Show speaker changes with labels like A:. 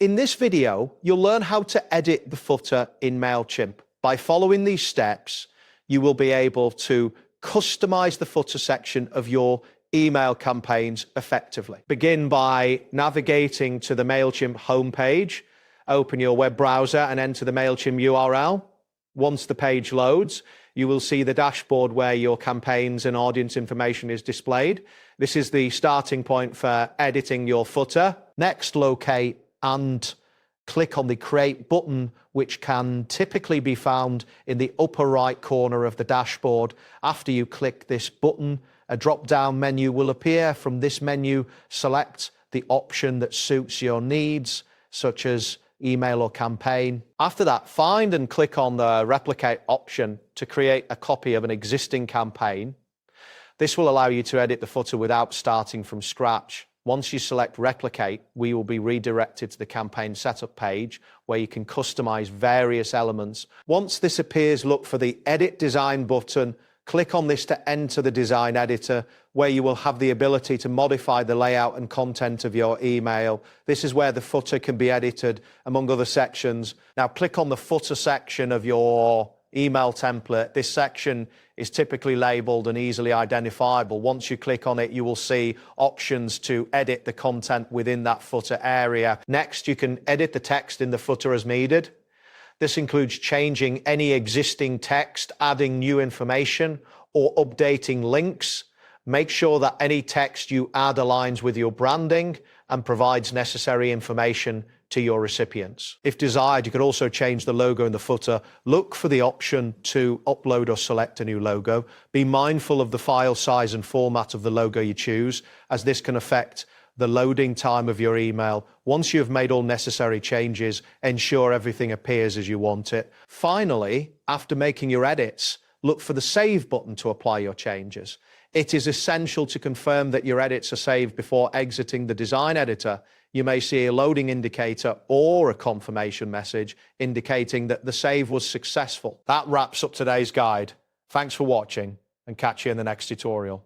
A: In this video, you'll learn how to edit the footer in Mailchimp. By following these steps, you will be able to customize the footer section of your email campaigns effectively. Begin by navigating to the Mailchimp homepage. Open your web browser and enter the Mailchimp URL. Once the page loads, you will see the dashboard where your campaigns and audience information is displayed. This is the starting point for editing your footer. Next, locate and click on the Create button, which can typically be found in the upper right corner of the dashboard. After you click this button, a drop-down menu will appear. From this menu, select the option that suits your needs, such as email or campaign. After that, find and click on the Replicate option to create a copy of an existing campaign. This will allow you to edit the footer without starting from scratch. Once you select Replicate, we will be redirected to the campaign setup page where you can customize various elements. Once this appears, look for the Edit Design button. Click on this to enter the design editor, where you will have the ability to modify the layout and content of your email. This is where the footer can be edited, among other sections. Now click on the footer section of your email template. This section is typically labeled and easily identifiable. Once you click on it, you will see options to edit the content within that footer area. Next, you can edit the text in the footer as needed. This includes changing any existing text, adding new information, or updating links. Make sure that any text you add aligns with your branding and provides necessary information to your recipients. If desired, you could also change the logo in the footer. Look for the option to upload or select a new logo. Be mindful of the file size and format of the logo you choose, as this can affect the loading time of your email. Once you have made all necessary changes, ensure everything appears as you want it. Finally, after making your edits, look for the Save button to apply your changes. It is essential to confirm that your edits are saved before exiting the design editor. You may see a loading indicator or a confirmation message indicating that the save was successful. That wraps up today's guide. Thanks for watching, and catch you in the next tutorial.